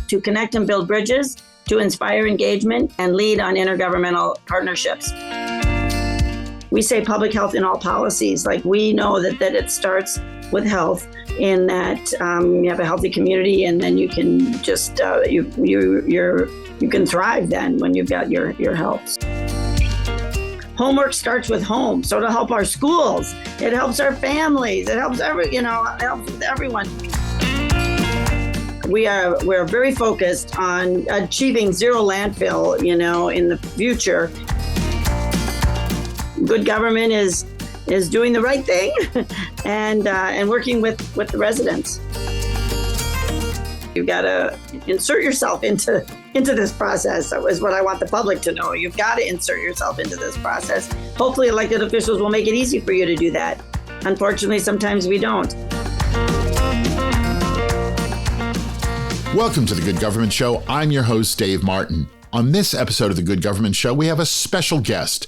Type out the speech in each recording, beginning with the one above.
to connect and build bridges, to inspire engagement, and lead on intergovernmental partnerships. We say public health in all policies. Like, we know that it starts with health, in that you have a healthy community, and then you can just you can thrive then when you've got your health. Homework starts with home. So to help our schools, it helps our families, it helps it helps with everyone. We're very focused on achieving zero landfill, in the future. Good government is doing the right thing and working with the residents. You've got to insert yourself into this process. That was what I want the public to know. You've got to insert yourself into this process. Hopefully elected officials will make it easy for you to do that. Unfortunately, sometimes we don't. Welcome to The Good Government Show. I'm your host, Dave Martin. On this episode of The Good Government Show, we have a special guest.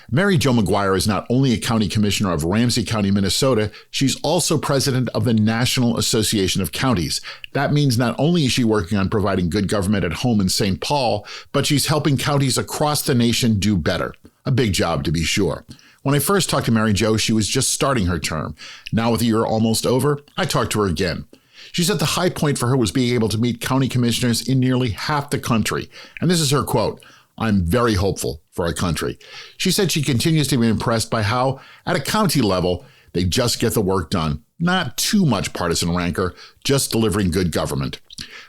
Mary Jo McGuire is not only a county commissioner of Ramsey County, Minnesota, she's also president of the National Association of Counties. That means not only is she working on providing good government at home in St. Paul, but she's helping counties across the nation do better. A big job, to be sure. When I first talked to Mary Jo, she was just starting her term. Now, with the year almost over, I talked to her again. She said the high point for her was being able to meet county commissioners in nearly half the country. And this is her quote: "I'm very hopeful for our country." She said she continues to be impressed by how, at a county level, they just get the work done. Not too much partisan rancor, just delivering good government.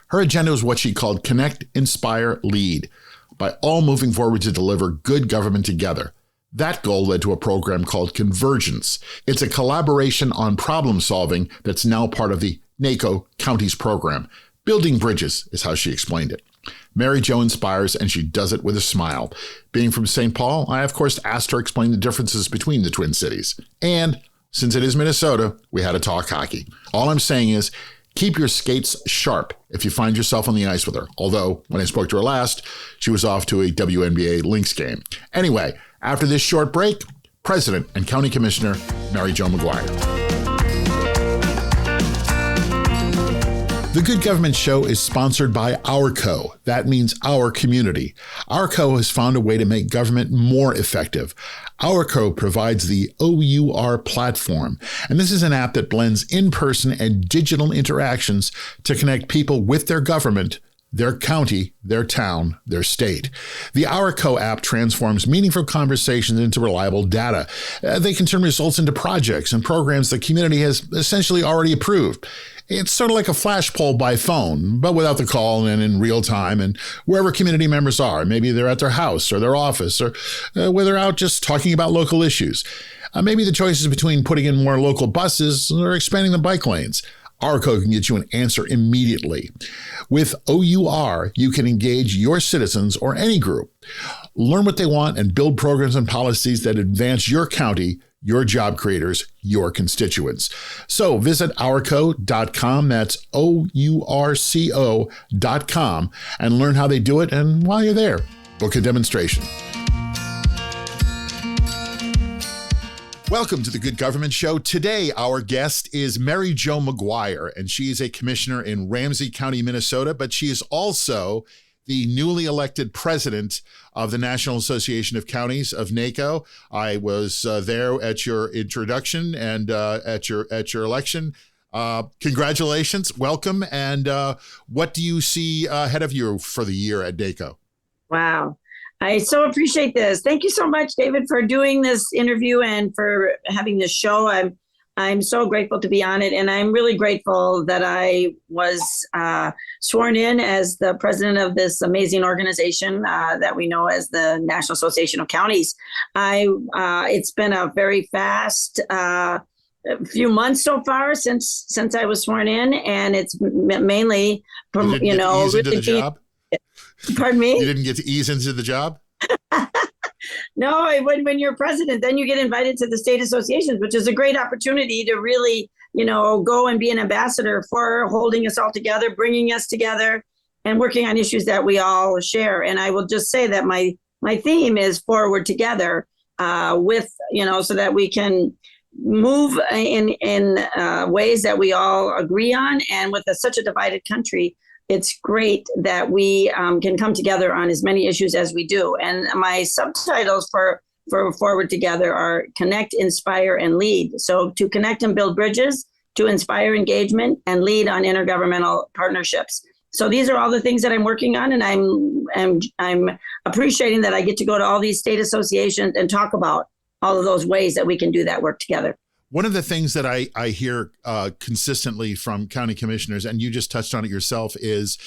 Her agenda was what she called Connect, Inspire, Lead, by all moving forward to deliver good government together. That goal led to a program called Convergence. It's a collaboration on problem solving that's now part of the NACo Counties program. Building bridges is how she explained it. Mary Jo inspires, and she does it with a smile. Being from St. Paul, I, of course, asked her to explain the differences between the Twin Cities. And since it is Minnesota, we had to talk hockey. All I'm saying is, keep your skates sharp if you find yourself on the ice with her. Although, when I spoke to her last, she was off to a WNBA Lynx game. Anyway, after this short break, President and County Commissioner Mary Jo McGuire. The Good Government Show is sponsored by Ourco. That means our community. Ourco has found a way to make government more effective. Ourco provides the OUR platform, and this is an app that blends in-person and digital interactions to connect people with their government, their county, their town, their state. The Ourco app transforms meaningful conversations into reliable data. They can turn results into projects and programs the community has essentially already approved. It's sort of like a flash poll by phone, but without the call and in real time and wherever community members are. Maybe they're at their house or their office, or where they're out just talking about local issues. Maybe the choice is between putting in more local buses or expanding the bike lanes. Ourco can get you an answer immediately. With OUR, you can engage your citizens or any group, learn what they want, and build programs and policies that advance your county, your job creators, your constituents. So visit ourco.com, that's OURCO.com, and learn how they do it. And while you're there, book a demonstration. Welcome to the Good Government Show. Today, our guest is Mary Jo McGuire, and she is a commissioner in Ramsey County, Minnesota, but she is also the newly elected president of the National Association of Counties of NACo. I was there at your introduction and at your election. Congratulations, welcome, and what do you see ahead of you for the year at NACo? Wow. I so appreciate this. Thank you so much, David, for doing this interview and for having this show. I'm so grateful to be on it, and I'm really grateful that I was sworn in as the president of this amazing organization that we know as the National Association of Counties. It's been a very fast few months so far since I was sworn in, and it's mainly from into the job? Pardon me? You didn't get to ease into the job? No, when you're president, then you get invited to the state associations, which is a great opportunity to really, go and be an ambassador for holding us all together, bringing us together, and working on issues that we all share. And I will just say that my theme is forward together, so that we can move in ways that we all agree on. And with such a divided country, it's great that we can come together on as many issues as we do. And my subtitles for Forward Together are Connect, Inspire, and Lead. So to connect and build bridges, to inspire engagement, and lead on intergovernmental partnerships. So these are all the things that I'm working on, and I'm appreciating that I get to go to all these state associations and talk about all of those ways that we can do that work together. One of the things that I hear consistently from county commissioners, and you just touched on it yourself, is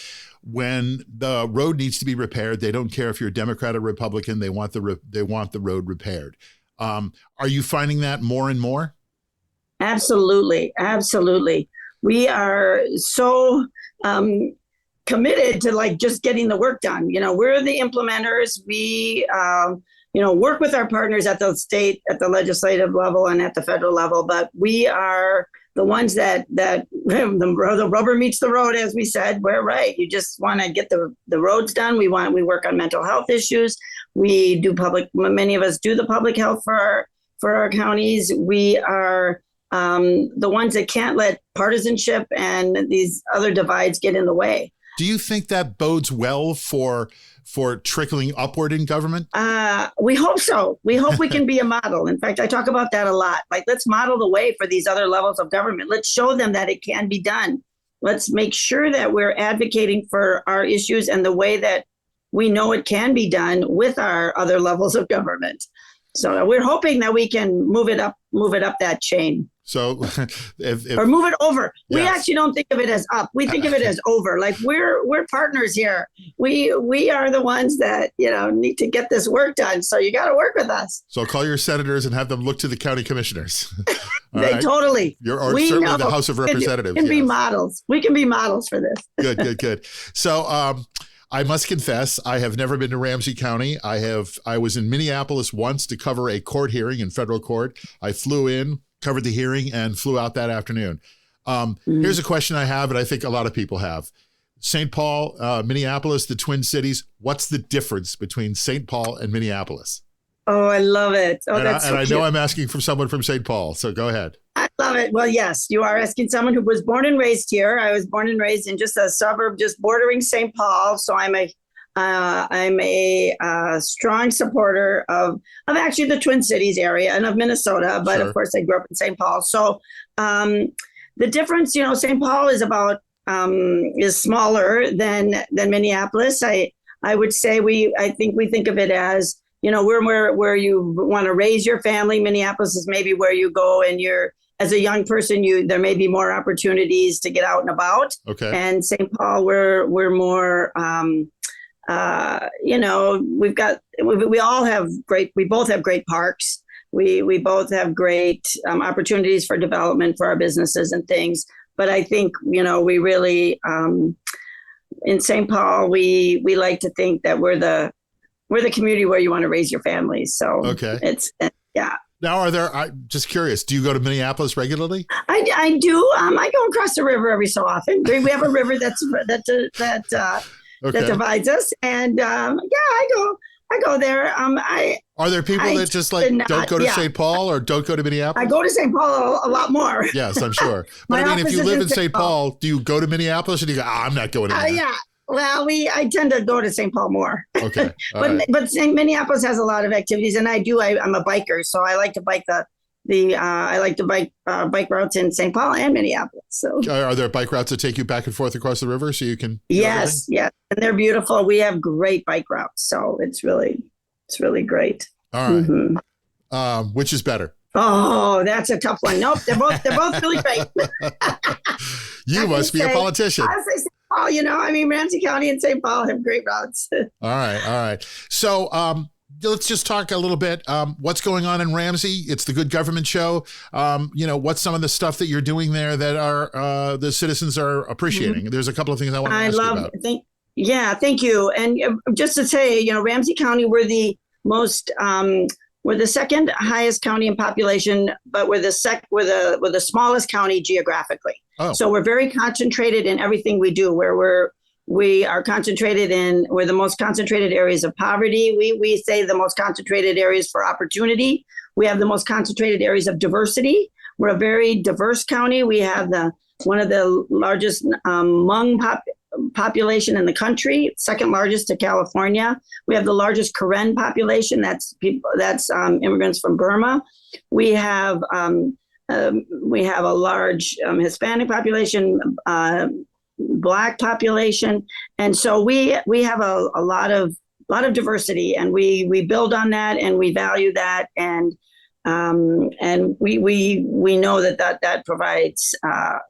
when the road needs to be repaired, they don't care if you're a Democrat or Republican. They want the road repaired. Are you finding that more and more? Absolutely. We are so committed to just getting the work done. We're the implementers. We work with our partners at the state, at the legislative level, and at the federal level. But we are the ones that the rubber meets the road, as we said. We're right. You just want to get the roads done. We work on mental health issues. We do many of us do the public health for our counties. We are the ones that can't let partisanship and these other divides get in the way. Do you think that bodes well for trickling upward in government? We hope so. We hope we can be a model. In fact, I talk about that a lot. Let's model the way for these other levels of government. Let's show them that it can be done. Let's make sure that we're advocating for our issues and the way that we know it can be done with our other levels of government. So we're hoping that we can move it up that chain. So or move it over. Yes. We actually don't think of it as up. We think of it as over. We're partners here. We are the ones that, need to get this work done. So you got to work with us. So call your senators and have them look to the county commissioners. Totally. Or certainly the House of Representatives. Can be models. We can be models for this. Good. So, I must confess, I have never been to Ramsey County. I was in Minneapolis once to cover a court hearing in federal court. I flew in, covered the hearing, and flew out that afternoon. Here's a question I have, and I think a lot of people have. St. Paul, Minneapolis, the Twin Cities. What's the difference between St. Paul and Minneapolis? Oh, I love it. Oh, and I know I'm asking from someone from St. Paul, so go ahead. I love it. Well, yes, you are asking someone who was born and raised here. I was born and raised in just a suburb, just bordering St. Paul. So I'm a strong supporter of actually the Twin Cities area and of Minnesota. But Of course, I grew up in St. Paul. So the difference, St. Paul is is smaller than Minneapolis. I would say I think we think of it as, we're where you want to raise your family. Minneapolis is maybe where you go and as a young person, there may be more opportunities to get out and about. Okay. And St. Paul, we're more, we both have great parks. We both have great opportunities for development for our businesses and things. But I think, we really, in St. Paul, we like to think that we're the community where you want to raise your family. So yeah. Now, I'm just curious, do you go to Minneapolis regularly? I do. I go across the river every so often. We have a river that divides us. And I go there. Are there people that just don't go to St. Paul or don't go to Minneapolis? I go to St. Paul a lot more. Yes, I'm sure. But if you live in St. Paul, do you go to Minneapolis or do you go, I'm not going to Yeah. Well, I tend to go to St. Paul more. Okay. But Minneapolis has a lot of activities, and I'm a biker, so I like to bike bike routes in St. Paul and Minneapolis. So are there bike routes that take you back and forth across the river so you can? Yes, and they're beautiful. We have great bike routes, so it's really great. All right. Mm-hmm. Which is better? Oh, that's a tough one. Nope, they're both really great. You must be a politician. I say St. Paul, Ramsey County and St. Paul have great routes. All right. So let's just talk a little bit. What's going on in Ramsey? It's the Good Government Show. What's some of the stuff that you're doing there that are the citizens are appreciating? Mm-hmm. There's a couple of things I want to ask you about. Thank you. And just to say, Ramsey County, we're the most we're the second highest county in population, but we're the smallest county geographically. Oh. So we're very concentrated in everything we do. We're the most concentrated areas of poverty. We say the most concentrated areas for opportunity. We have the most concentrated areas of diversity. We're a very diverse county. We have one of the largest Hmong population in the country, second largest to California. We have the largest Karen population. That's immigrants from Burma. We have a large Hispanic population, Black population, and so we have a lot of diversity, and we build on that, and we value that, and we know that provides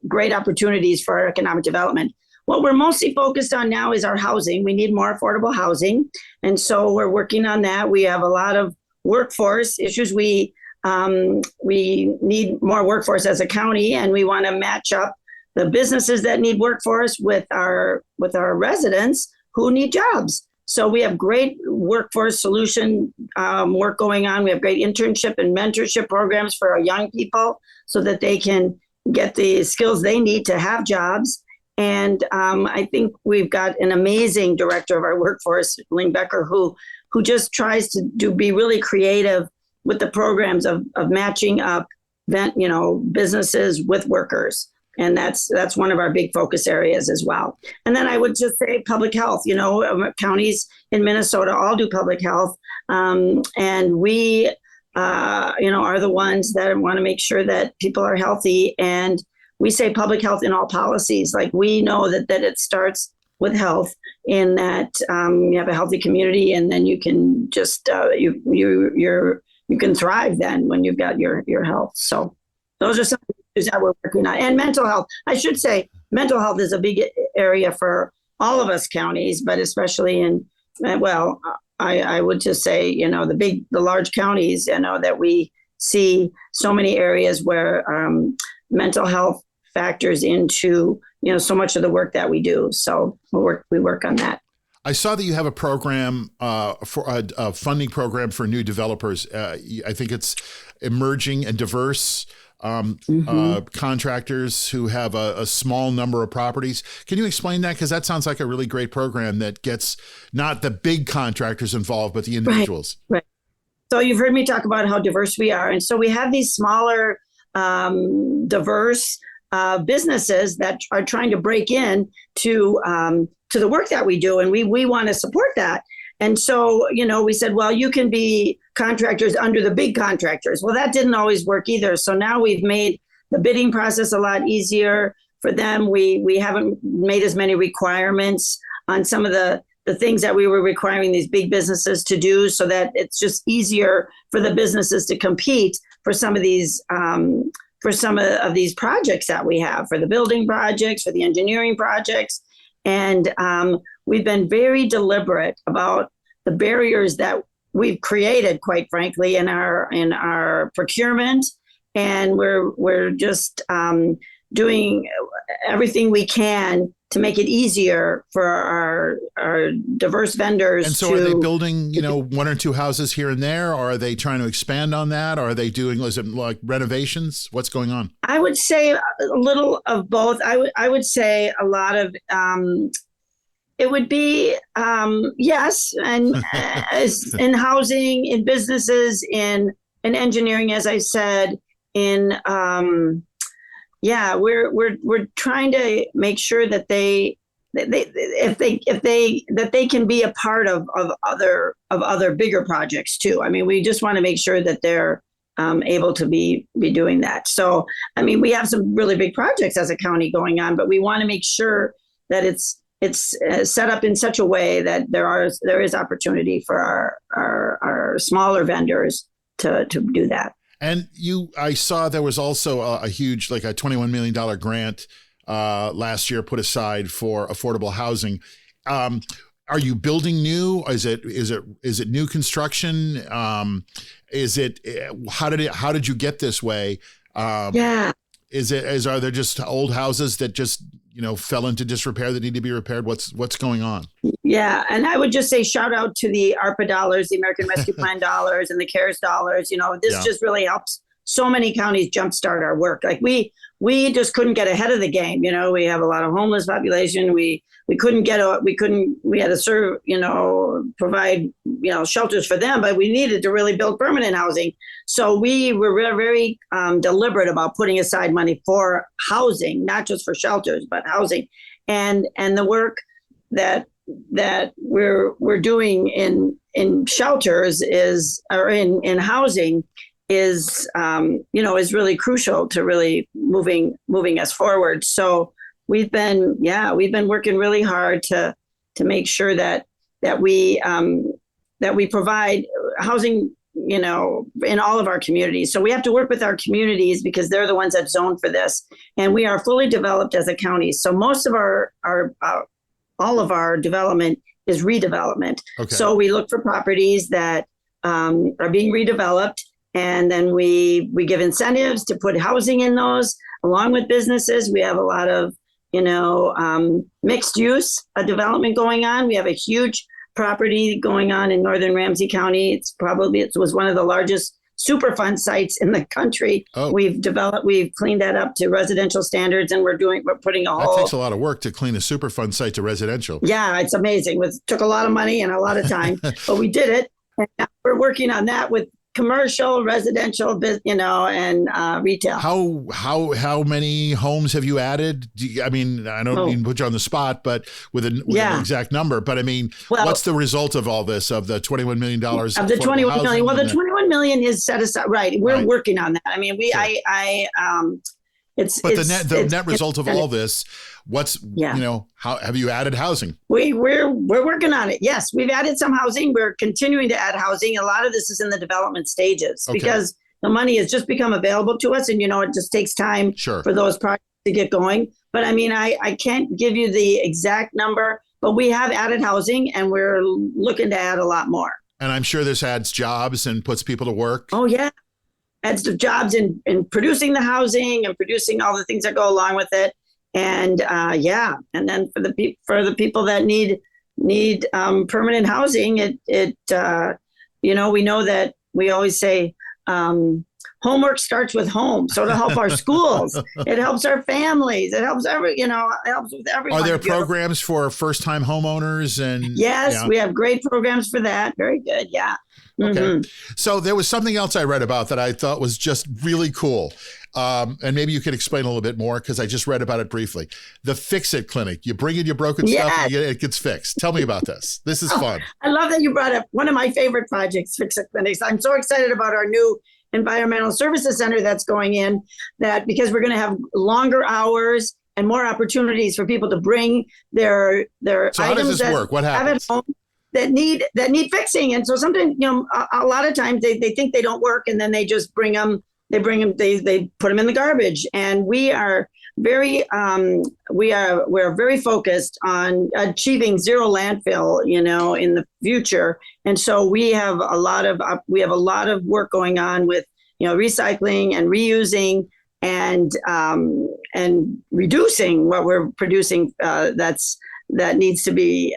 great opportunities for our economic development. What we're mostly focused on now is our housing. We need more affordable housing, and so we're working on that. We have a lot of workforce issues. We need more workforce as a county, and we want to match up the businesses that need workforce with our residents who need jobs. So we have great workforce solution work going on. We have great internship and mentorship programs for our young people so that they can get the skills they need to have jobs. And I think we've got an amazing director of our workforce, Ling Becker, who just tries to be really creative with the programs of matching up, businesses with workers. And that's one of our big focus areas as well. And then I would just say public health. Counties in Minnesota all do public health. And we, are the ones that want to make sure that people are healthy. And we say public health in all policies. Like, we know that it starts with health, in that you have a healthy community, and then you can just, you can thrive then when you've got your health. So those are some issues that we're working on. And mental health. I should say mental health is a big area for all of us counties, but especially I would just say, the large counties, that we see so many areas where mental health factors into, so much of the work that we do. So we work on that. I saw that you have a program for a funding program for new developers. I think it's emerging and diverse contractors who have a small number of properties. Can you explain that? Because that sounds like a really great program that gets not the big contractors involved, but the individuals. Right. So you've heard me talk about how diverse we are. And so we have these smaller, diverse businesses that are trying to break in to the work that we do. And we want to support that. And so, we said, well, you can be contractors under the big contractors. Well, that didn't always work either. So now we've made the bidding process a lot easier for them. We haven't made as many requirements on some of the things that we were requiring these big businesses to do, so that it's just easier for the businesses to compete for some of these these projects that we have, for the building projects, for the engineering projects. And we've been very deliberate about the barriers that we've created, quite frankly, in our procurement. And we're just doing everything we can to make it easier for our diverse vendors. And so are they building, one or two houses here and there? Or are they trying to expand on that? Or are they doing, is it like renovations? What's going on? I would say a little of both. I would say a lot of, it would be, yes. And in housing, in businesses, in engineering, as I said, we're trying to make sure that they can be a part of other bigger projects too. I mean, we just want to make sure that they're able to be doing that. So, I mean, we have some really big projects as a county going on, but we want to make sure that it's set up in such a way that there is opportunity for our smaller vendors to do that. And I saw there was also a huge, like a $21 million grant last year put aside for affordable housing. Are you building new? Is it new construction? How did you get this way? Are there just old houses that just fell into disrepair that need to be repaired? What's going on? Yeah, and I would just say shout out to the ARPA dollars, the American Rescue Plan dollars, and the CARES dollars. This just really helps so many counties jumpstart our work. Like we just couldn't get ahead of the game. We have a lot of homeless population. We had to serve, provide, shelters for them, but we needed to really build permanent housing. So we were very deliberate about putting aside money for housing, not just for shelters, but housing. And the work that we're doing in shelters or in housing is is really crucial to really moving us forward. So we've been working really hard to make sure that we provide housing, in all of our communities. So we have to work with our communities because they're the ones that zone for this, and we are fully developed as a county. So most of our all of our development is redevelopment. Okay. So we look for properties that are being redeveloped, and then we give incentives to put housing in those along with businesses. We have a lot of mixed use development going on. We have a huge property going on in northern Ramsey County. It was one of the largest Superfund sites in the country. Oh. We've cleaned that up to residential standards, and we're putting a whole. That takes a lot of work to clean a Superfund site to residential. Yeah, it's amazing. It took a lot of money and a lot of time, but we did it. And we're working on that with commercial, residential, and retail. How many homes have you added? I don't mean to put you on the spot, but with an exact number. But what's the result of all this, of the $21 million? Of the $21 million. Well, the $21 million is set aside. Right. We're working on that. Sure. The net result of all this, how have you added housing? We're working on it. Yes, we've added some housing. We're continuing to add housing. A lot of this is in the development stages because the money has just become available to us, and it just takes time for those projects to get going. But I can't give you the exact number, but we have added housing, and we're looking to add a lot more. And I'm sure this adds jobs and puts people to work. Oh yeah. Adds the jobs in producing the housing and producing all the things that go along with it. And and then for the people that need permanent housing, we know that we always say homework starts with home. So to help our schools, it helps our families, it helps it helps with everyone. Are there programs for first-time homeowners? And yes, we have great programs for that. Very good. Yeah. Okay. Mm-hmm. So there was something else I read about that I thought was just really cool. And maybe you could explain a little bit more, because I just read about it briefly. The Fix-It Clinic. You bring in your broken stuff and it gets fixed. Tell me about this. This is fun. I love that you brought up one of my favorite projects, Fix-It Clinics. I'm so excited about our new environmental services center that's going in, because we're going to have longer hours and more opportunities for people to bring their so how does this work? What happens? Have at home that need fixing. And so sometimes, a lot of times they think they don't work, and then they just they put them in the garbage. And we are very, we're very focused on achieving zero landfill, in the future. And so we have a lot of work going on with, recycling and reusing and reducing what we're producing. That needs to be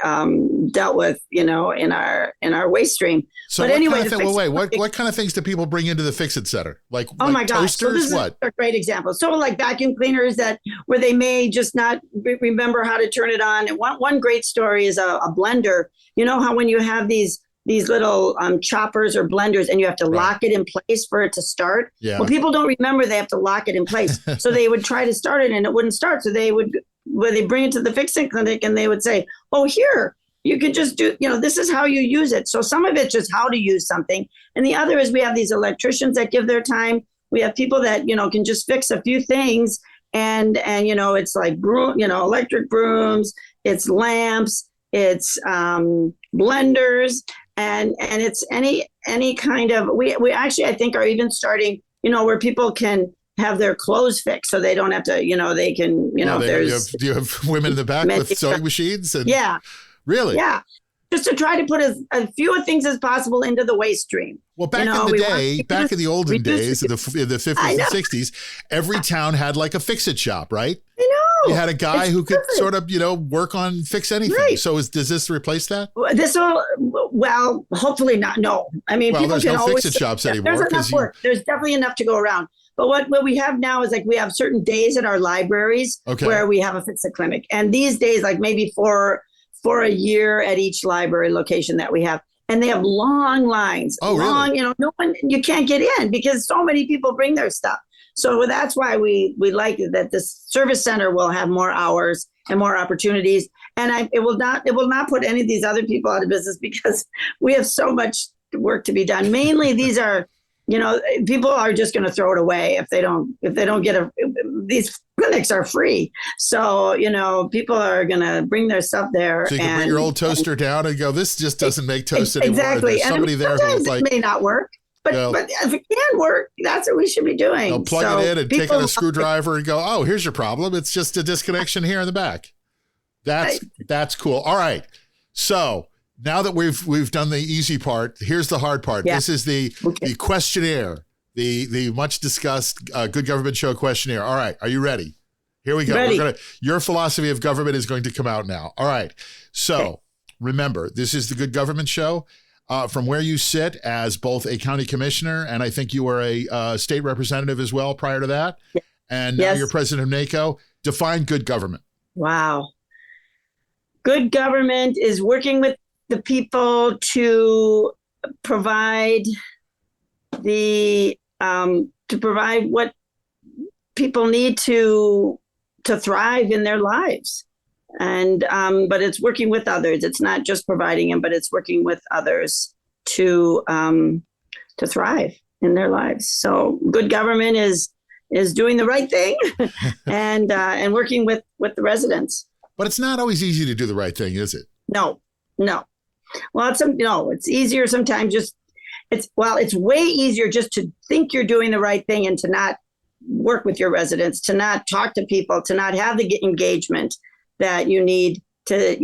dealt with, in our waste stream. So what kind of things do people bring into the Fix-It Center? Like my gosh, toasters? So this is a great example. So like vacuum cleaners where they may just not remember how to turn it on. And one great story is a blender. You know how when you have these little choppers or blenders and you have to lock it in place for it to start? Yeah. Well, people don't remember they have to lock it in place. So they would try to start it and it wouldn't start. So they bring it to the Fix-It Clinic and they would say, oh, here, you can just do, this is how you use it. So some of it's just how to use something. And the other is we have these electricians that give their time. We have people that, can just fix a few things. And it's like electric brooms, it's lamps, it's blenders, and it's any kind of, we actually, I think, are even starting, where people can have their clothes fixed so they don't have to, they can, do you have women in the back with sewing machines? And, yeah. Really? Yeah. Just to try to put as few things as possible into the waste stream. Well, back in the olden days, in the 50s and 60s, every town had like a Fix-It shop, right? I know. You had a guy who could sort of, work on fix anything. Right. So does this replace that? Well, hopefully not. No. I mean, people there's can no always Fix-It shops anymore. There's enough work. There's definitely enough to go around. But what we have now is we have certain days at our libraries where we have a Fix-It Clinic. And these days, maybe for a year at each library location that we have. And they have long lines. Oh, really? No one, you can't get in because so many people bring their stuff. So that's why we like it, that this service center will have more hours and more opportunities. And it will not put any of these other people out of business because we have so much work to be done. Mainly these are, people are just going to throw it away if they don't get these clinics are free. So, people are going to bring their stuff there. So you can bring your old toaster down and go, this just doesn't make toast anymore. Exactly. There's somebody there who's like, it may not work. But if it can work, that's what we should be doing. They'll plug it in and take out a screwdriver and go, oh, here's your problem. It's just a disconnection here in the back. That's cool. All right. So now that we've done the easy part, here's the hard part. Yeah. This is the questionnaire, the much discussed Good Government Show questionnaire. All right. Are you ready? Here we go. Your philosophy of government is going to come out now. All right. So remember, this is the Good Government Show. From where you sit as both a county commissioner, and I think you were a state representative as well prior to that, and now you're president of NACo, define good government. Wow. Good government is working with the people to provide what people need to thrive in their lives. And but it's working with others. It's not just providing them, but it's working with others to thrive in their lives. So good government is doing the right thing and working with the residents. But it's not always easy to do the right thing, is it? No. Well, it's easier sometimes. It's way easier just to think you're doing the right thing and to not work with your residents, to not talk to people, to not have the engagement that you need to,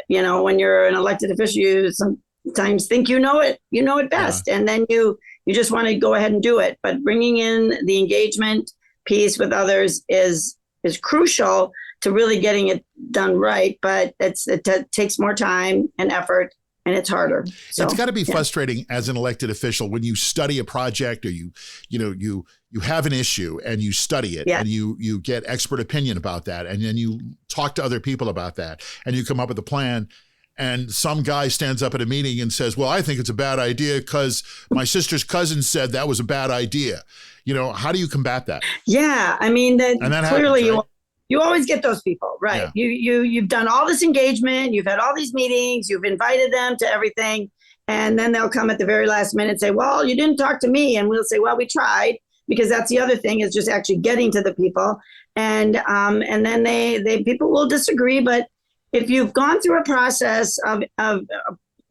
when you're an elected official, you sometimes think you know it best. And then you just want to go ahead and do it. But bringing in the engagement piece with others is crucial to really getting it done right. But it takes more time and effort, and it's harder. So it's got to be frustrating as an elected official when you study a project or you have an issue and you study it and you get expert opinion about that. And then you talk to other people about that and you come up with a plan. And some guy stands up at a meeting and says, well, I think it's a bad idea because my sister's cousin said that was a bad idea. How do you combat that? Yeah. I mean, clearly happens, right? You always get those people, right? Yeah. You've done all this engagement, you've had all these meetings, you've invited them to everything. And then they'll come at the very last minute and say, well, you didn't talk to me. And we'll say, well, we tried, because that's the other thing, is just actually getting to the people. And then people will disagree. But if you've gone through a process of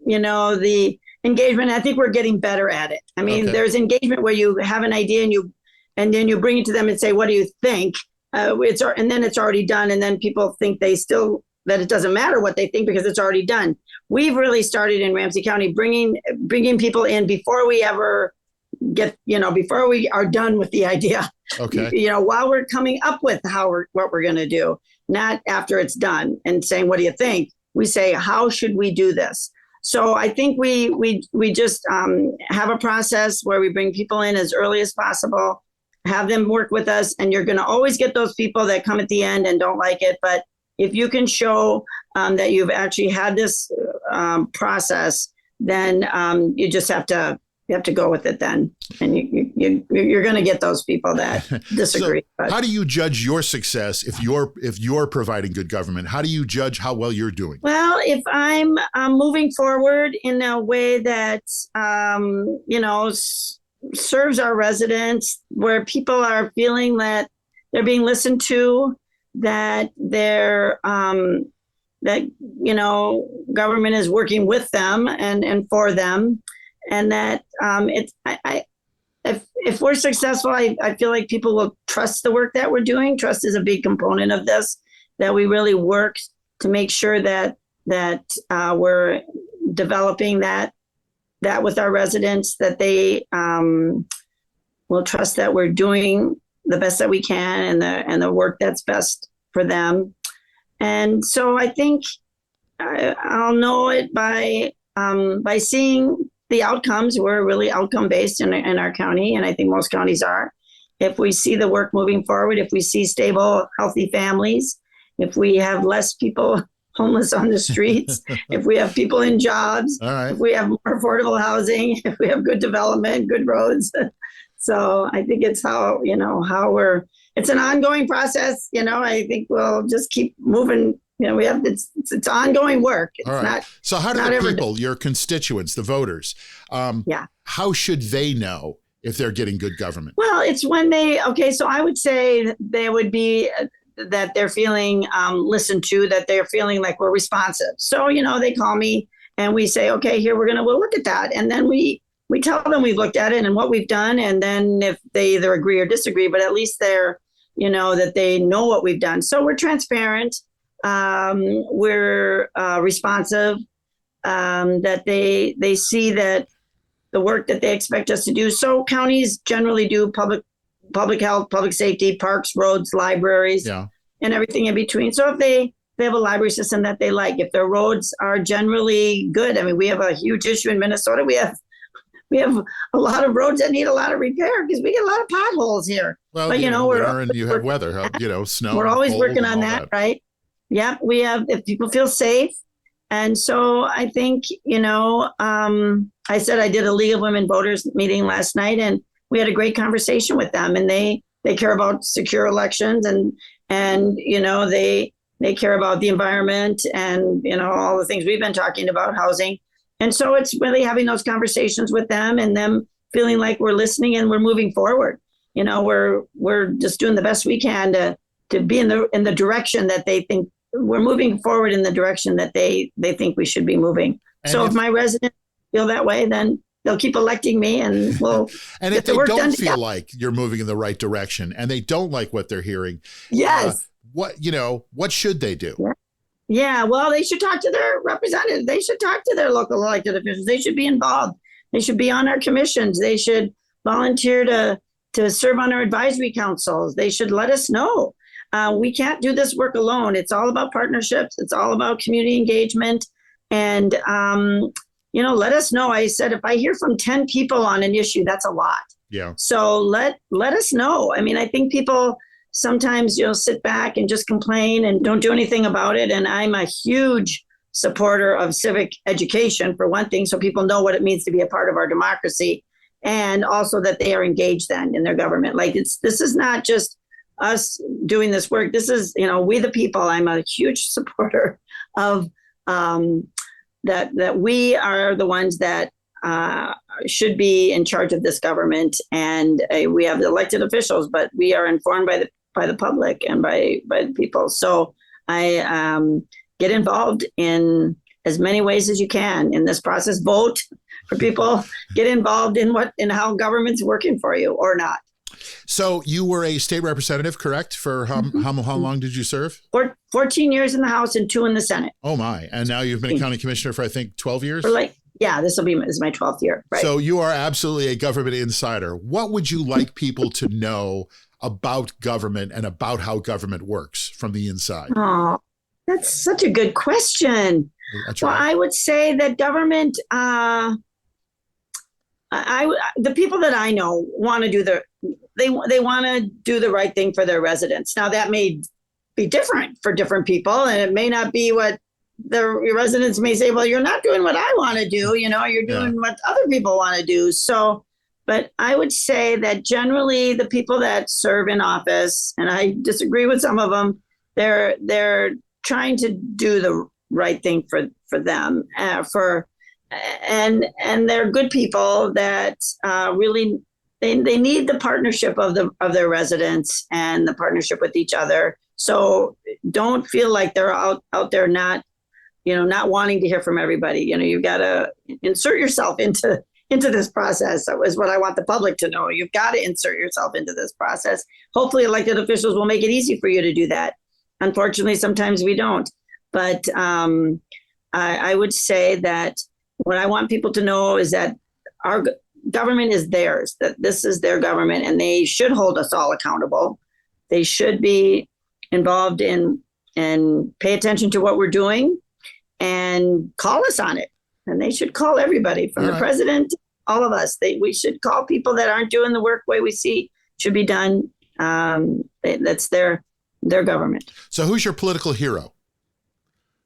the engagement, I think we're getting better at it. I mean, there's engagement where you have an idea and then you bring it to them and say, what do you think? And then it's already done. And then people think that it doesn't matter what they think because it's already done. We've really started in Ramsey County bringing people in before we ever before we are done with the idea. Okay. While we're coming up with what we're going to do, not after it's done and saying, what do you think? We say, how should we do this? So I think we just have a process where we bring people in as early as possible, have them work with us, and you're going to always get those people that come at the end and don't like it. But if you can show that you've actually had this process, then you just have to go with it then. And you're going to get those people that disagree. So how do you judge your success if you're providing good government? How do you judge how well you're doing? Well, if I'm moving forward in a way that, serves our residents, where people are feeling that they're being listened to, that they're, government is working with them and for them. And that if we're successful, I feel like people will trust the work that we're doing. Trust is a big component of this, that we really work to make sure that we're developing that with our residents, that they will trust that we're doing the best that we can and the work that's best for them. And so I think I'll know it by seeing the outcomes. We're really outcome based in our county, and I think most counties are. If we see the work moving forward, if we see stable, healthy families, if we have less people homeless on the streets, if we have people in jobs, if we have more affordable housing, if we have good development, good roads. So I think it's how we're it's an ongoing process. I think we'll just keep moving. It's ongoing work. It's All right. not. So how do not the ever people, your constituents, the voters, how should they know if they're getting good government? Well, it's when so I would say they would be that they're feeling listened to, that they're feeling like we're responsive. So, they call me and we say, okay, here, we'll look at that. And then we tell them we've looked at it and what we've done. And then if they either agree or disagree, but at least they're, that they know what we've done. So we're transparent. We're responsive, that they see that the work that they expect us to do. So counties generally do public health, public safety, parks, roads, libraries, and everything in between. So if they have a library system that they like, if their roads are generally good. I mean, we have a huge issue in Minnesota. We have a lot of roads that need a lot of repair because we get a lot of potholes here. Well, but you have weather, snow. We're always working on that, right? Yep. We have, if people feel safe. And so I think, I said I did a League of Women Voters meeting last night, and we had a great conversation with them, and they care about secure elections and they care about the environment and, all the things we've been talking about, housing. And so it's really having those conversations with them and them feeling like we're listening and we're moving forward. We're just doing the best we can to be in the direction that they think we're moving forward, in the direction that they think we should be moving. And so if my residents feel that way, then they'll keep electing me, and we'll and if they don't feel like you're moving in the right direction and they don't like what they're hearing, yes, what should they do? Yeah, well, they should talk to their representatives. They should talk to their local elected officials. They should be involved. They should be on our commissions. They should volunteer to serve on our advisory councils. They should let us know. We can't do this work alone. It's all about partnerships. It's all about community engagement. And, let us know. I said, if I hear from 10 people on an issue, that's a lot. Yeah. So let us know. I mean, I think people sometimes, sit back and just complain and don't do anything about it. And I'm a huge supporter of civic education, for one thing, so people know what it means to be a part of our democracy, and also that they are engaged then in their government. Like this is not just us doing this work. This is, we the people. I'm a huge supporter of that we are the ones that should be in charge of this government. And we have the elected officials, but we are informed by the public and by the people. So I get involved in as many ways as you can in this process. Vote for people, get involved in how government's working for you or not. So you were a state representative, correct? For how long did you serve? 14 years in the House and 2 in the Senate. Oh my! And now you've been a county commissioner for, I think, 12 years. This is my 12th year. Right. So you are absolutely a government insider. What would you like people to know about government and about how government works from the inside? Oh, that's such a good question. Well, I would say that government, the people that I know want to do they want to do the right thing for their residents. Now that may be different for different people, and it may not be what your residents may say, well, you're not doing what I want to do. You're doing what other people want to do. So, but I would say that generally the people that serve in office, and I disagree with some of them, they're trying to do the right thing for them, and they're good people that really they need the partnership of their residents and the partnership with each other. So don't feel like they're out there not wanting to hear from everybody. You've got to insert yourself into this process. That was what I want the public to know. You've got to insert yourself into this process. Hopefully elected officials will make it easy for you to do that. Unfortunately, sometimes we don't. But I would say that what I want people to know is that our government is theirs, that this is their government, and they should hold us all accountable. They should be involved in and pay attention to what we're doing and call us on it. And they should call everybody from the president, all of us. We should call people that aren't doing the work way we see should be done. That's their government. So who's your political hero?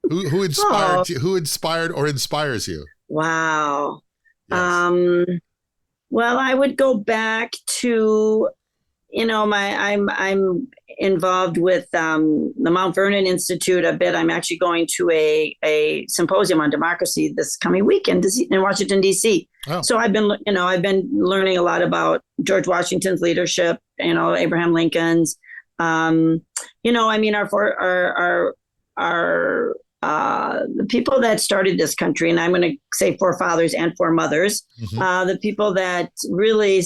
Who inspired you? Who inspired or inspires you? Wow. Yes. Well, I would go back to I'm involved with the Mount Vernon Institute a bit. I'm actually going to a symposium on democracy this coming week in Washington, D.C. Oh. So I've been learning a lot about George Washington's leadership, Abraham Lincoln's, the people that started this country, and I'm going to say forefathers and foremothers, the people that really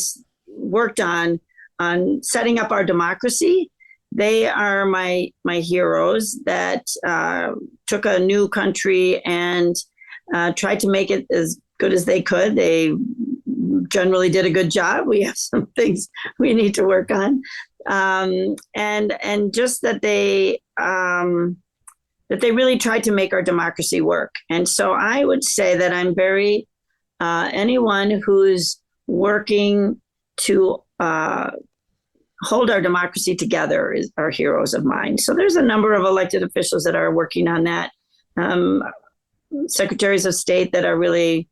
worked on setting up our democracy. They are my heroes that took a new country and tried to make it as good as they could. They generally did a good job. We have some things we need to work on, and just that they really tried to make our democracy work. And so I would say that I'm very anyone who's working to hold our democracy together are heroes of mine. So there's a number of elected officials that are working on that. Secretaries of state that are really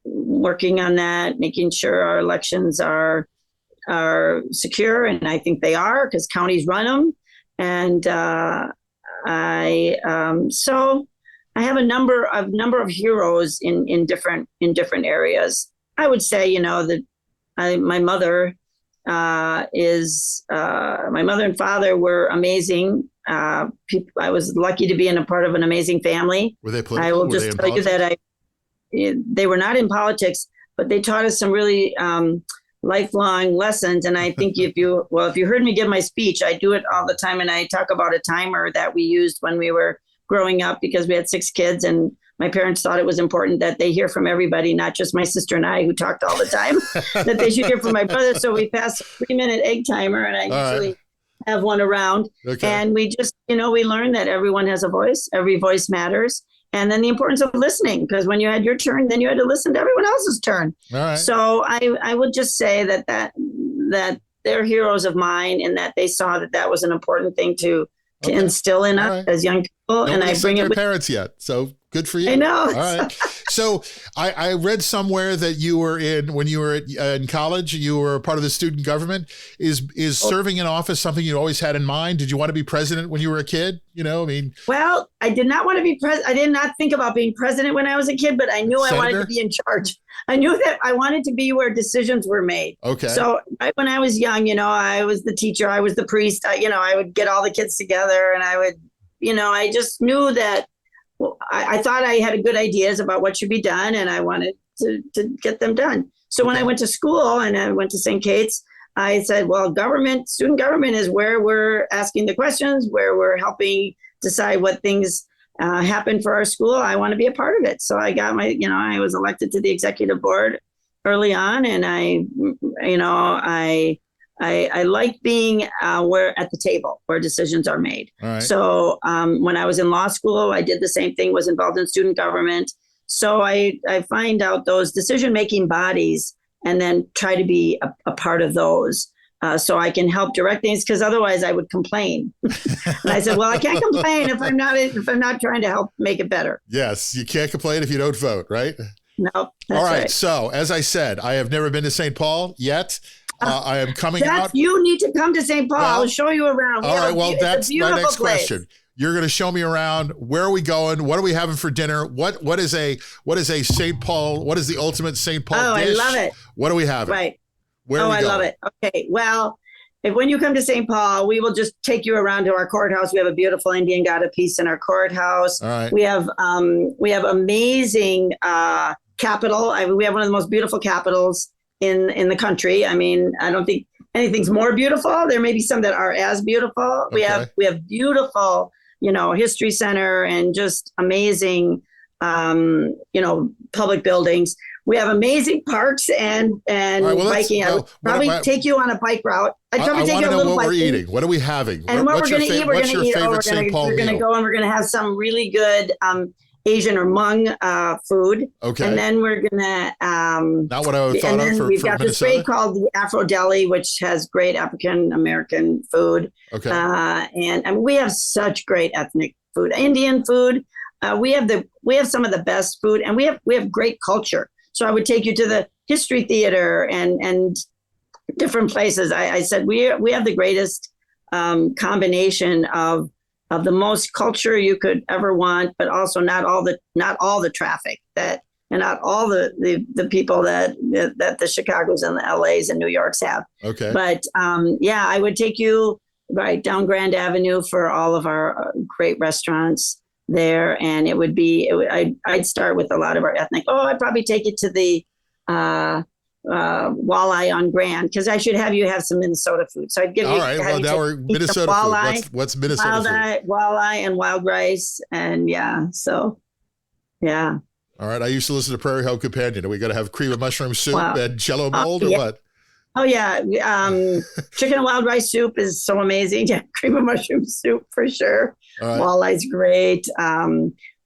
working on that, making sure our elections are secure. And I think they are, because counties run them. And so I have a number of heroes in different areas. I would say, that my mother my mother and father were amazing. I was lucky to be in a part of an amazing family. Were they political? I will just tell you that they were not in politics, but they taught us some really lifelong lessons. And I think if you heard me give my speech, I do it all the time. And I talk about a timer that we used when we were growing up, because we had 6 kids, and my parents thought it was important that they hear from everybody, not just my sister and I, who talked all the time, that they should hear from my brother. So we passed a 3-minute egg timer, and I usually have one around. Okay. And we just, we learned that everyone has a voice, every voice matters. And then the importance of listening, because when you had your turn, then you had to listen to everyone else's turn. All right. So I would just say that they're heroes of mine, and that they saw that was an important thing to instill in us as young people. Nobody and I bring it with parents yet. So good for you. I know. All right. So I read somewhere that you were when you were in college, you were a part of the student government. Is serving in office something you always had in mind? Did you want to be president when you were a kid? Well, I did not want to be president. I did not think about being president when I was a kid, but I knew Senator? I wanted to be in charge. I knew that I wanted to be where decisions were made. Okay. So when I was young, I was the teacher, I was the priest. I would get all the kids together, and I would, I just knew that. Well, I thought I had good ideas about what should be done, and I wanted to get them done. So when I went to school and I went to St. Kate's, I said, well, student government is where we're asking the questions, where we're helping decide what things happen for our school. I want to be a part of it. So I got I was elected to the executive board early on, and I like being where at the table where decisions are made. Right. So when I was in law school, I did the same thing, was involved in student government. So I find out those decision-making bodies and then try to be a part of those so I can help direct things, because otherwise I would complain. And I said, well, I can't complain if I'm not trying to help make it better. Yes, you can't complain if you don't vote, right? No. All right. So as I said, I have never been to St. Paul yet. I am coming out. You need to come to St. Paul. I'll show you around. All right. Well, that's my next question. You're going to show me around. Where are we going? What are we having for dinner? What is a St. Paul? What is the ultimate St. Paul dish? I love it. What are we having? Right. Where are we going? I love it. Okay. Well, when you come to St. Paul, we will just take you around to our courthouse. We have a beautiful Indian God of Peace in our courthouse. All right. We have amazing Capitol. We have one of the most beautiful capitals in the country. I mean, I don't think anything's more beautiful. There may be some that are as beautiful. Okay. We have beautiful, history center and just amazing, public buildings. We have amazing parks and biking. I would probably take you on a bike route. I'd probably take you a little what biking. We're eating. What are we having? And what we're going to eat, what's your favorite St. Paul meal? We're going to go and we're going to have some really good Asian or Hmong food. Okay. And then we're going to... Not what I thought of for we've got Minnesota? This great called the Afro Deli, which has great African-American food. Okay. And we have such great ethnic food. Indian food. We have some of the best food, and we have great culture. So I would take you to the History Theater and different places. I said, we have the greatest combination of the most culture you could ever want, but also not all the traffic and not all the people that the Chicagos and the LAs and New Yorks have. Okay. But I would take you right down Grand Avenue for all of our great restaurants there. And I'd start with a lot of our ethnic. I'd probably take it to the walleye on Grand, because I should have you have some Minnesota food. So I'd give you. All right. Well, now we're Minnesota walleye, food. What's Minnesota food? Walleye and wild rice, and so. All right. I used to listen to Prairie Home Companion. Are we going to have cream of mushroom soup and Jello mold or what? Oh yeah. Chicken and wild rice soup is so amazing. Yeah, cream of mushroom soup for sure. Right. Walleye's great.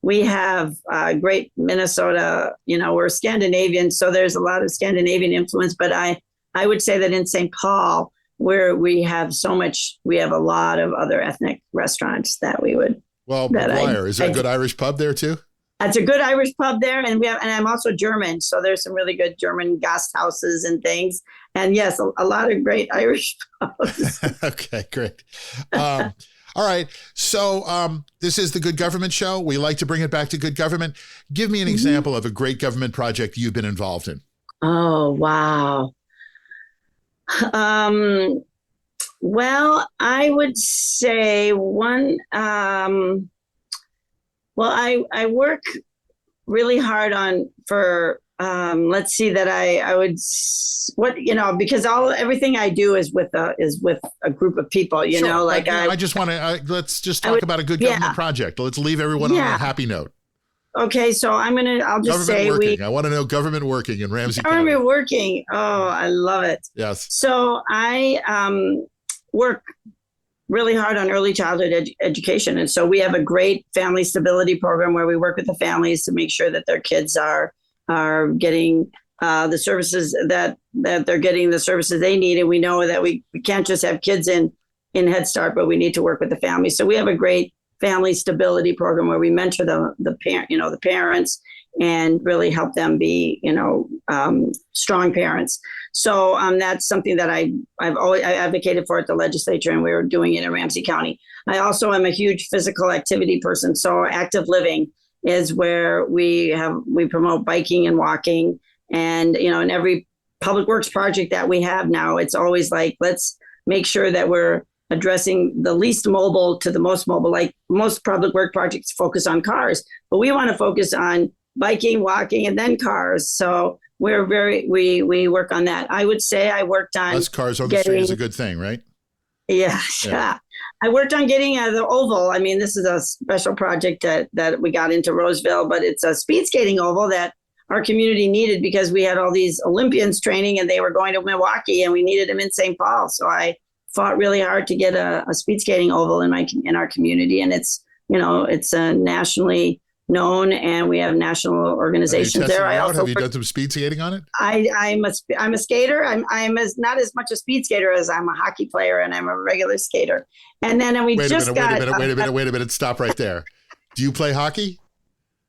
We have great Minnesota. We're Scandinavian, so there's a lot of Scandinavian influence. But I would say that in St. Paul, where we have a lot of other ethnic restaurants that we would. Well, McGuire, is there a good Irish pub there too? That's a good Irish pub there, and I'm also German, so there's some really good German Gasthouses and things. And yes, a lot of great Irish pubs. Okay, great. All right. So this is the Good Government Show. We like to bring it back to good government. Give me an example of a great government project you've been involved in. Oh, wow. Well, I would say one, I work really hard let's see that I would, because everything I do is with a group of people, sure. Like I just want to, let's just talk about a good government project. Let's leave everyone on a happy note. Okay. So I'll just say I want to know government working in Ramsey County. Government working. Oh, I love it. Yes. So I work really hard on early childhood education. And so we have a great family stability program where we work with the families to make sure that their kids are getting the services that they're getting, the services they need. And we know that we can't just have kids in Head Start, but we need to work with the families. So we have a great family stability program where we mentor the parents and really help them be, strong parents. So that's something that I advocated for at the legislature, and we were doing it in Ramsey County. I also am a huge physical activity person. So active living is where we promote biking and walking, and, in every public works project that we have now, it's always like, let's make sure that we're addressing the least mobile to the most mobile. Like most public work projects focus on cars, but we want to focus on biking, walking, and then cars. So we work on that. I would say I worked on less cars on the street is a good thing, right? Yeah. I worked on getting the oval. I mean, this is a special project that we got into Roseville, but it's a speed skating oval that our community needed because we had all these Olympians training and they were going to Milwaukee and we needed them in St. Paul. So I fought really hard to get a speed skating oval in our community. And it's nationally known, and we have national organizations there. Have you done some speed skating on it? I'm a skater. I'm not as much a speed skater as I'm a hockey player, and I'm a regular skater. And then wait a minute. Stop right there. Do you play hockey?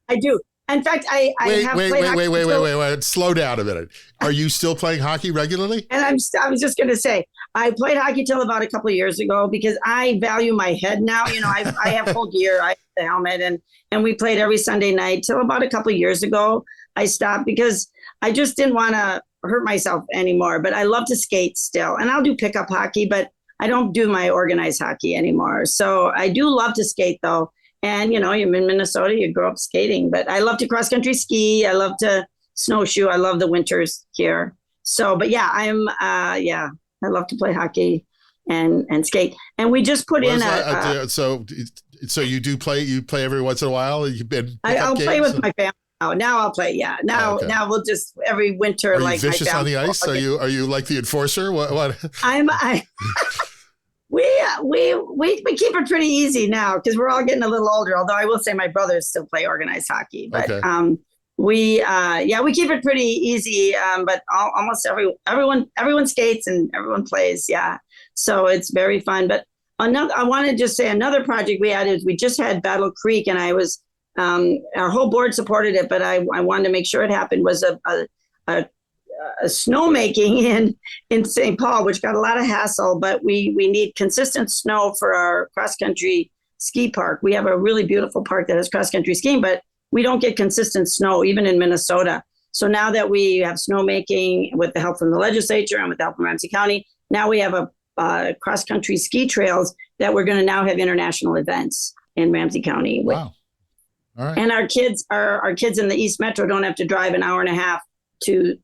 I do. In fact, I have played hockey. Wait. Slow down a minute. Are you still playing hockey regularly? And I was just going to say, I played hockey till about a couple of years ago because I value my head now. I have full gear, I have the helmet, and we played every Sunday night till about a couple of years ago. I stopped because I just didn't want to hurt myself anymore. But I love to skate still, and I'll do pickup hockey, but I don't do my organized hockey anymore. So I do love to skate though. And, you're in Minnesota, you grow up skating, but I love to cross country ski. I love to snowshoe. I love the winters here. So, but yeah, I love to play hockey and skate. And we just put so you do play, you play every once in a while. You've been, I'll play with my family. Now I'll play. Yeah. Now we'll just every winter. Are you vicious on the ice? Are you like the enforcer? What? We keep it pretty easy now because we're all getting a little older. Although I will say my brothers still play organized hockey, but we keep it pretty easy. But almost everyone skates and everyone plays. Yeah, so it's very fun. But I want to just say another project we had is we just had Battle Creek, and I was our whole board supported it, but I wanted to make sure it happened. Was a snowmaking in St. Paul, which got a lot of hassle, but we need consistent snow for our cross-country ski park. We have a really beautiful park that has cross-country skiing, but we don't get consistent snow, even in Minnesota. So now that we have snowmaking with the help from the legislature and with the help from Ramsey County, now we have a cross-country ski trails that we're going to now have international events in Ramsey County. Wow. All right. And our kids in the East Metro don't have to drive an hour and a half to,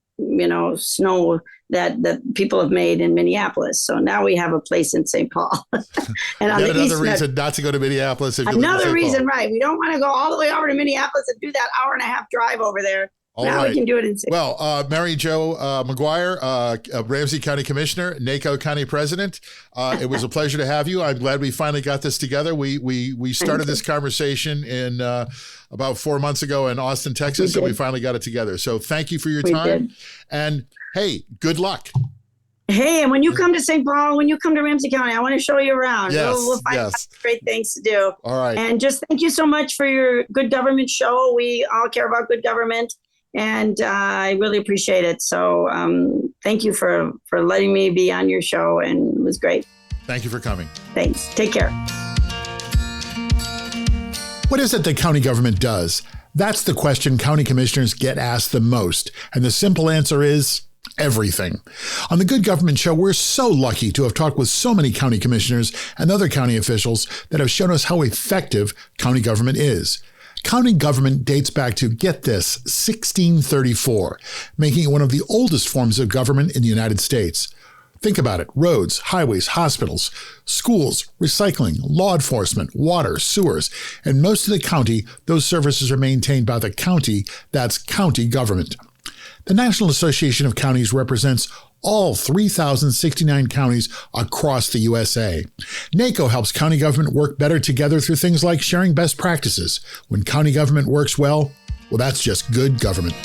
snow that people have made in Minneapolis. So now we have a place in St. Paul. And on Yet the another reason not to go to Minneapolis. Another reason, right. We don't want to go all the way over to Minneapolis and do that hour and a half drive over there. All now right. we can do it in St. Well, Mary Jo McGuire, Ramsey County Commissioner, NACo County President. It was a pleasure to have you. I'm glad we finally got this together. We started this conversation in about 4 months ago in Austin, Texas, and we finally got it together. So thank you for your time. And hey, good luck. Hey, and when you come to St. Paul, when you come to Ramsey County, I want to show you around. Yes, we'll find great things to do. All right. And just thank you so much for your Good Government show. We all care about good government. And I really appreciate it. So thank you for letting me be on your show. And it was great. Thank you for coming. Thanks. Take care. What is it that county government does? That's the question county commissioners get asked the most. And the simple answer is everything. On the Good Government Show, we're so lucky to have talked with so many county commissioners and other county officials that have shown us how effective county government is. County government dates back to, get this, 1634, making it one of the oldest forms of government in the United States. Think about it. Roads, highways, hospitals, schools, recycling, law enforcement, water, sewers. In most of the county, those services are maintained by the county. That's county government. The National Association of Counties represents all 3,069 counties across the USA. NACo helps county government work better together through things like sharing best practices. When county government works well, that's just good government.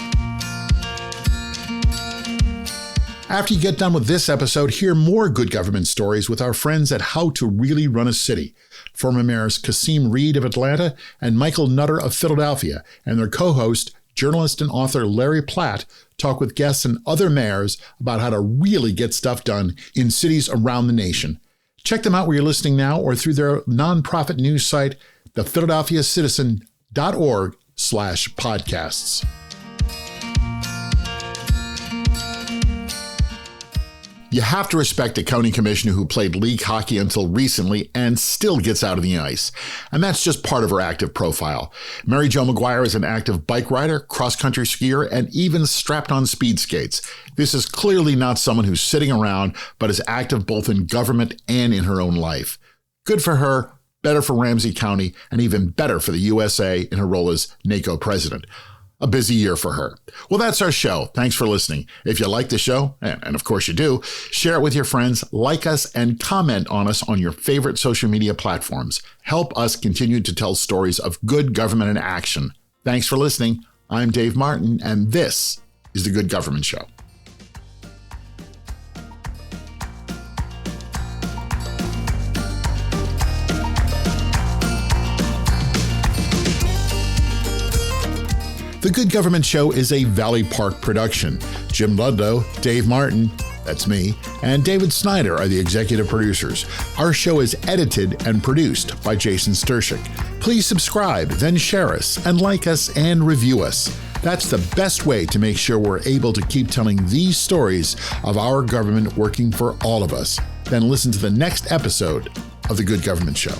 After you get done with this episode, hear more good government stories with our friends at How to Really Run a City. Former mayors Kasim Reed of Atlanta and Michael Nutter of Philadelphia, and their co-host, journalist and author Larry Platt, talk with guests and other mayors about how to really get stuff done in cities around the nation. Check them out where you're listening now or through their nonprofit news site, thephiladelphiacitizen.org/podcasts. You have to respect a county commissioner who played league hockey until recently and still gets out of the ice. And that's just part of her active profile. Mary Jo McGuire is an active bike rider, cross-country skier, and even strapped on speed skates. This is clearly not someone who's sitting around, but is active both in government and in her own life. Good for her, better for Ramsey County, and even better for the USA in her role as NACo president. A busy year for her. Well, that's our show. Thanks for listening. If you like the show, and of course you do, share it with your friends, like us, and comment on us on your favorite social media platforms. Help us continue to tell stories of good government in action. Thanks for listening. I'm Dave Martin, and this is The Good Government Show. The Good Government Show is a Valley Park production. Jim Ludlow, Dave Martin, that's me, and David Snyder are the executive producers. Our show is edited and produced by Jason Stershic. Please subscribe, then share us, and like us and review us. That's the best way to make sure we're able to keep telling these stories of our government working for all of us. Then listen to the next episode of The Good Government Show.